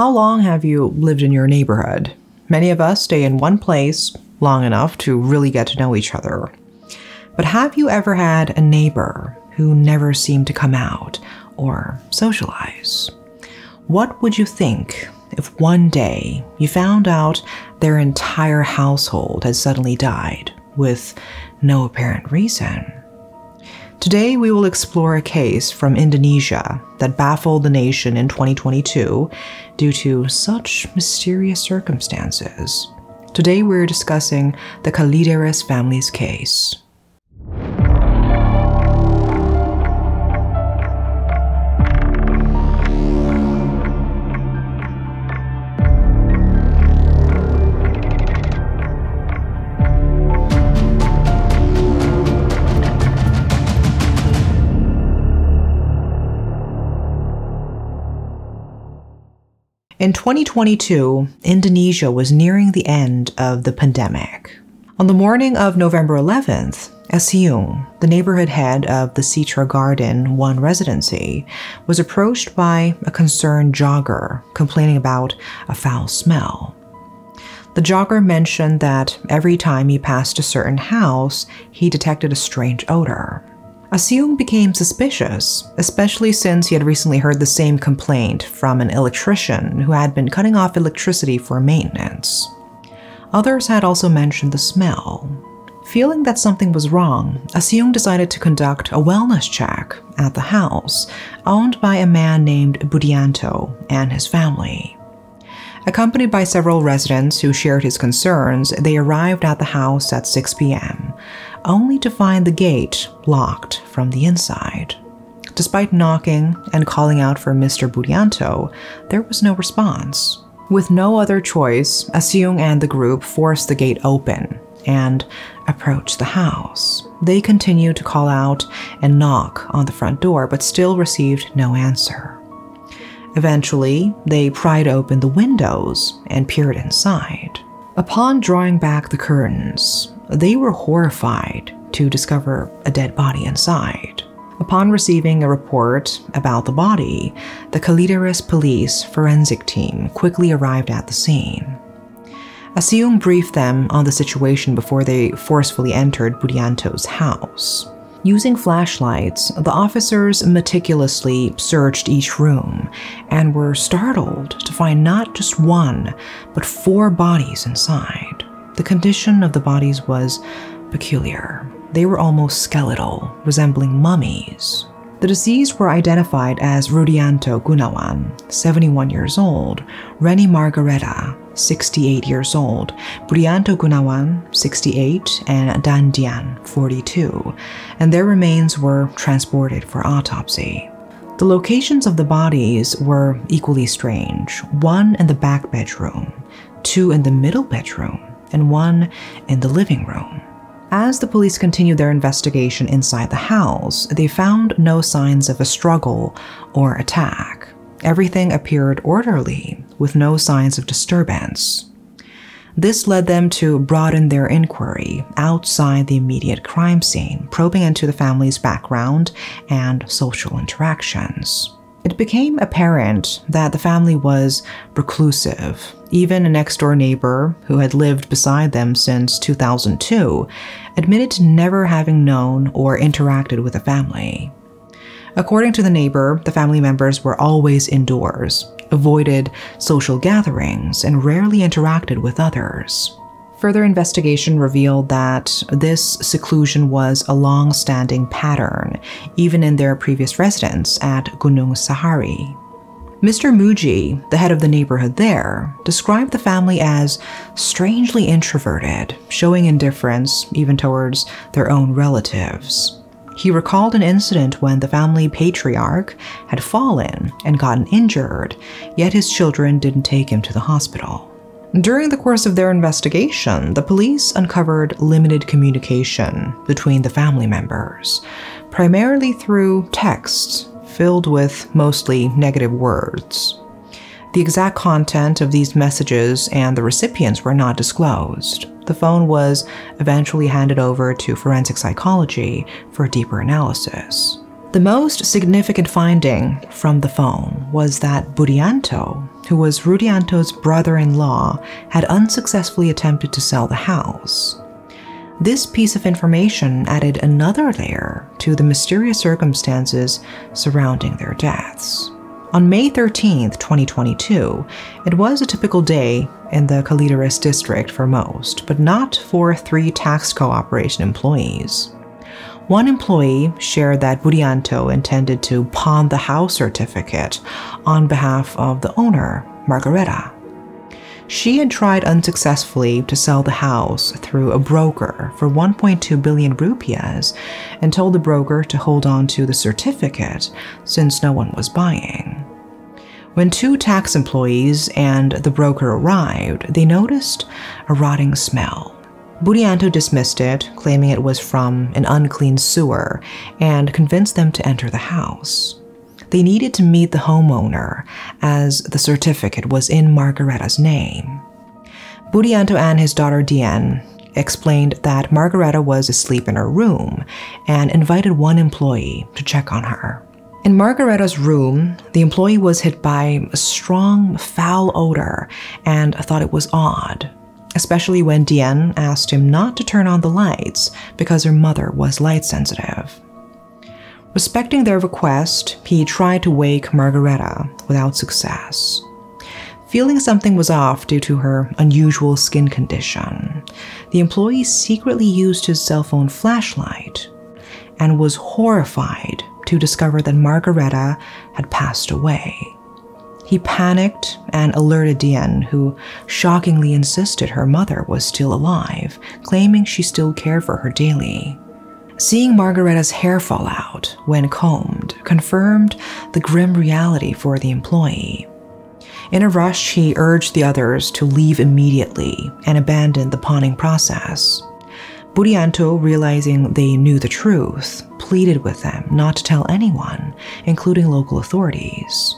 How long have you lived in your neighborhood? Many of us stay in one place long enough to really get to know each other. But have you ever had a neighbor who never seemed to come out or socialize? What would you think if one day you found out their entire household had suddenly died with no apparent reason? Today, we will explore a case from Indonesia that baffled the nation in 2022 due to such mysterious circumstances. Today, we're discussing the Kalideres family's case. In 2022, Indonesia was nearing the end of the pandemic. On the morning of November 11th, Asiung, the neighborhood head of the Citra Garden 1 residency, was approached by a concerned jogger complaining about a foul smell. The jogger mentioned that every time he passed a certain house, he detected a strange odor. Asiung became suspicious, especially since he had recently heard the same complaint from an electrician who had been cutting off electricity for maintenance. Others had also mentioned the smell. Feeling that something was wrong, Asiung decided to conduct a wellness check at the house, owned by a man named Budianto and his family. Accompanied by several residents who shared his concerns, they arrived at the house at 6 p.m., only to find the gate locked from the inside. Despite knocking and calling out for Mr. Budianto, there was no response. With no other choice, Asiung and the group forced the gate open and approached the house. They continued to call out and knock on the front door, but still received no answer. Eventually, they pried open the windows and peered inside. Upon drawing back the curtains, they were horrified to discover a dead body inside. Upon receiving a report about the body, the Kalideres police forensic team quickly arrived at the scene. Asiung briefed them on the situation before they forcefully entered Budianto's house. Using flashlights, the officers meticulously searched each room and were startled to find not just one, but 4 bodies inside. The condition of the bodies was peculiar. They were almost skeletal, resembling mummies. The deceased were identified as Rudianto Gunawan, 71 years old, Reni Margareta, 68 years old, Budianto Gunawan, 68, and Dandian, 42, and their remains were transported for autopsy. The locations of the bodies were equally strange, 1 in the back bedroom, 2 in the middle bedroom, and 1 in the living room. As the police continued their investigation inside the house, they found no signs of a struggle or attack. Everything appeared orderly, with no signs of disturbance. This led them to broaden their inquiry outside the immediate crime scene, probing into the family's background and social interactions. It became apparent that the family was reclusive. Even a next-door neighbor, who had lived beside them since 2002, admitted to never having known or interacted with the family. According to the neighbor, the family members were always indoors, avoided social gatherings, and rarely interacted with others. Further investigation revealed that this seclusion was a long-standing pattern, even in their previous residence at Gunung Sahari. Mr. Muji, the head of the neighborhood there, described the family as strangely introverted, showing indifference even towards their own relatives. He recalled an incident when the family patriarch had fallen and gotten injured, yet his children didn't take him to the hospital. During the course of their investigation, the police uncovered limited communication between the family members, primarily through texts filled with mostly negative words. The exact content of these messages and the recipients were not disclosed. The phone was eventually handed over to forensic psychology for deeper analysis. The most significant finding from the phone was that Budianto, who was Rudianto's brother-in-law, had unsuccessfully attempted to sell the house. This piece of information added another layer to the mysterious circumstances surrounding their deaths. On May 13, 2022, it was a typical day in the Kalideres district for most, but not for 3 tax cooperation employees. One employee shared that Budianto intended to pawn the house certificate on behalf of the owner, Margareta. She had tried unsuccessfully to sell the house through a broker for 1.2 billion rupias and told the broker to hold on to the certificate since no one was buying. When 2 tax employees and the broker arrived, they noticed a rotting smell. Budianto dismissed it, claiming it was from an unclean sewer, and convinced them to enter the house. They needed to meet the homeowner, as the certificate was in Margareta's name. Budianto and his daughter Dian explained that Margareta was asleep in her room and invited one employee to check on her. In Margareta's room, the employee was hit by a strong, foul odor and thought it was odd, especially when Dian asked him not to turn on the lights because her mother was light sensitive. Respecting their request, he tried to wake Margareta without success. Feeling something was off due to her unusual skin condition, the employee secretly used his cell phone flashlight and was horrified to discover that Margareta had passed away. He panicked and alerted Dian, who shockingly insisted her mother was still alive, claiming she still cared for her daily. Seeing Margareta's hair fall out when combed confirmed the grim reality for the employee. In a rush, he urged the others to leave immediately and abandon the pawning process. Budianto, realizing they knew the truth, pleaded with them not to tell anyone, including local authorities.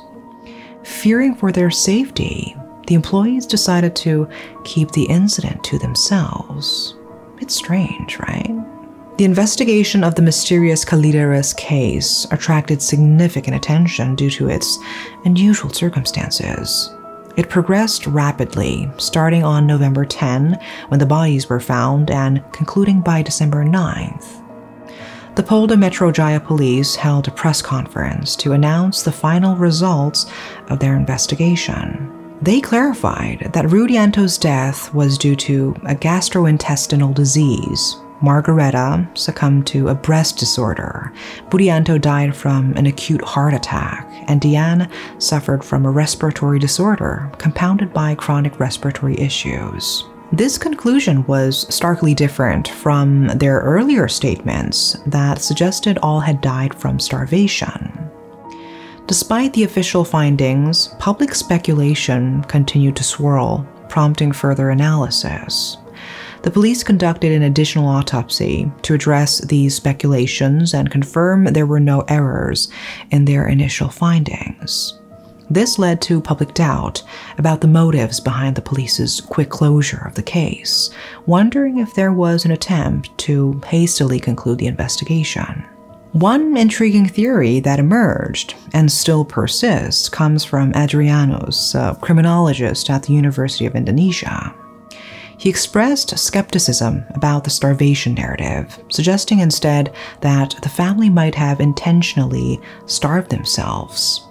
Fearing for their safety, the employees decided to keep the incident to themselves. It's strange, right? The investigation of the mysterious Kalideres case attracted significant attention due to its unusual circumstances. It progressed rapidly, starting on November 10, when the bodies were found, and concluding by December 9th. The Polda Metro Jaya police held a press conference to announce the final results of their investigation. They clarified that Rudianto's death was due to a gastrointestinal disease. Margareta succumbed to a breast disorder, Budianto died from an acute heart attack, and Dian suffered from a respiratory disorder compounded by chronic respiratory issues. This conclusion was starkly different from their earlier statements that suggested all had died from starvation. Despite the official findings, public speculation continued to swirl, prompting further analysis. The police conducted an additional autopsy to address these speculations and confirm there were no errors in their initial findings. This led to public doubt about the motives behind the police's quick closure of the case, wondering if there was an attempt to hastily conclude the investigation. One intriguing theory that emerged, and still persists, comes from Adrianus, a criminologist at the University of Indonesia. He expressed skepticism about the starvation narrative, suggesting instead that the family might have intentionally starved themselves.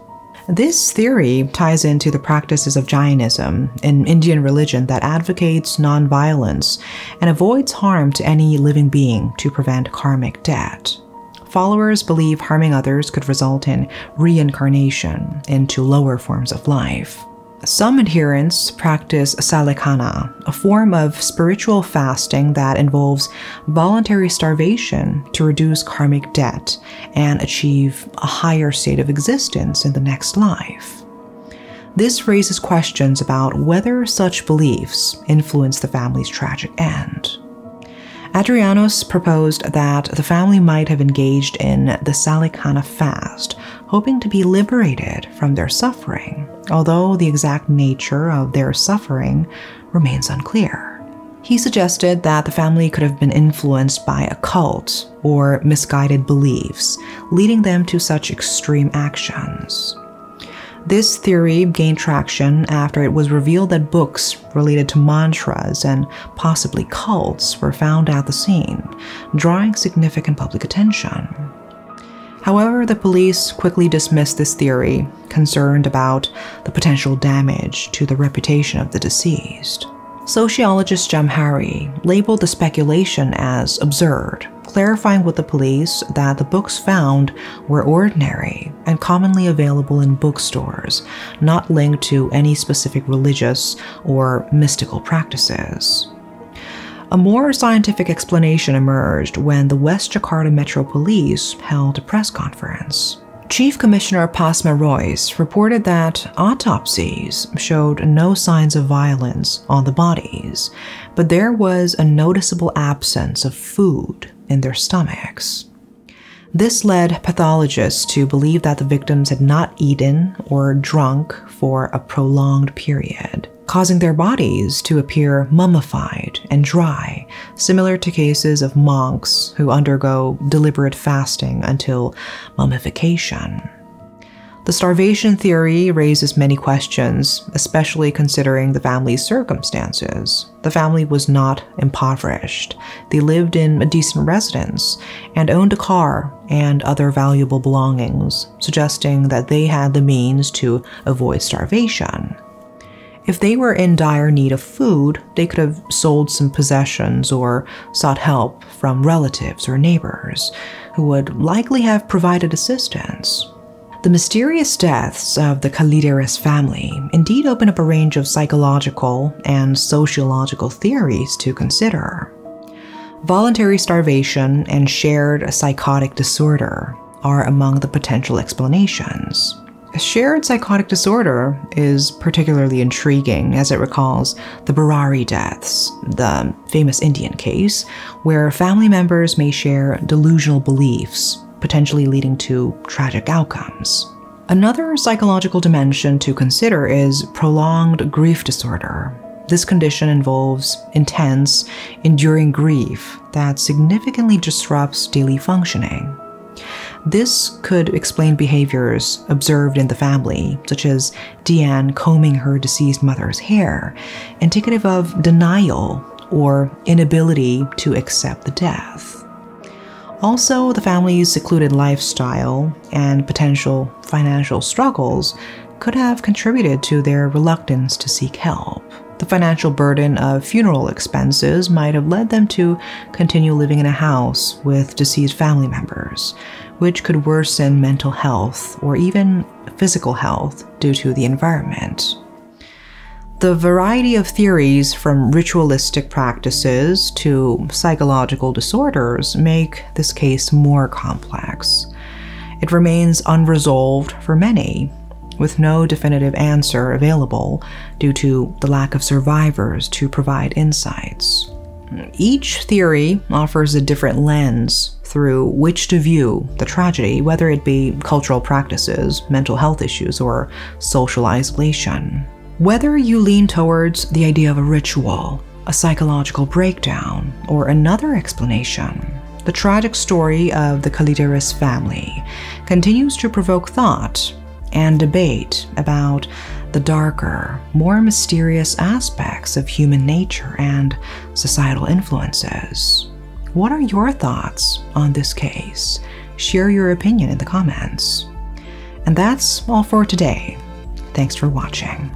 This theory ties into the practices of Jainism, an Indian religion that advocates nonviolence and avoids harm to any living being to prevent karmic debt. Followers believe harming others could result in reincarnation into lower forms of life. Some adherents practice salekana, a form of spiritual fasting that involves voluntary starvation to reduce karmic debt and achieve a higher state of existence in the next life. This raises questions about whether such beliefs influence the family's tragic end. Adrianus proposed that the family might have engaged in the salekana fast, hoping to be liberated from their suffering, although the exact nature of their suffering remains unclear. He suggested that the family could have been influenced by a cult or misguided beliefs, leading them to such extreme actions. This theory gained traction after it was revealed that books related to mantras and possibly cults were found at the scene, drawing significant public attention. However, the police quickly dismissed this theory, concerned about the potential damage to the reputation of the deceased. Sociologist Jamhari labeled the speculation as absurd, clarifying with the police that the books found were ordinary and commonly available in bookstores, not linked to any specific religious or mystical practices. A more scientific explanation emerged when the West Jakarta Metro Police held a press conference. Chief Commissioner Pasma Royce reported that autopsies showed no signs of violence on the bodies, but there was a noticeable absence of food in their stomachs. This led pathologists to believe that the victims had not eaten or drunk for a prolonged period, causing their bodies to appear mummified and dry, similar to cases of monks who undergo deliberate fasting until mummification. The starvation theory raises many questions, especially considering the family's circumstances. The family was not impoverished. They lived in a decent residence and owned a car and other valuable belongings, suggesting that they had the means to avoid starvation. If they were in dire need of food, they could have sold some possessions or sought help from relatives or neighbors, who would likely have provided assistance. The mysterious deaths of the Kalideres family indeed open up a range of psychological and sociological theories to consider. Voluntary starvation and shared psychotic disorder are among the potential explanations. A shared psychotic disorder is particularly intriguing as it recalls the Barari deaths, the famous Indian case, where family members may share delusional beliefs, potentially leading to tragic outcomes. Another psychological dimension to consider is prolonged grief disorder. This condition involves intense, enduring grief that significantly disrupts daily functioning. This could explain behaviors observed in the family, such as Deanne combing her deceased mother's hair, indicative of denial or inability to accept the death. Also, the family's secluded lifestyle and potential financial struggles could have contributed to their reluctance to seek help. The financial burden of funeral expenses might have led them to continue living in a house with deceased family members, which could worsen mental health or even physical health due to the environment. The variety of theories from ritualistic practices to psychological disorders make this case more complex. It remains unresolved for many, with no definitive answer available due to the lack of survivors to provide insights. Each theory offers a different lens through which to view the tragedy, whether it be cultural practices, mental health issues, or social isolation. Whether you lean towards the idea of a ritual, a psychological breakdown, or another explanation, the tragic story of the Kalideres family continues to provoke thought and debate about the darker, more mysterious aspects of human nature and societal influences. What are your thoughts on this case? Share your opinion in the comments. And that's all for today. Thanks for watching.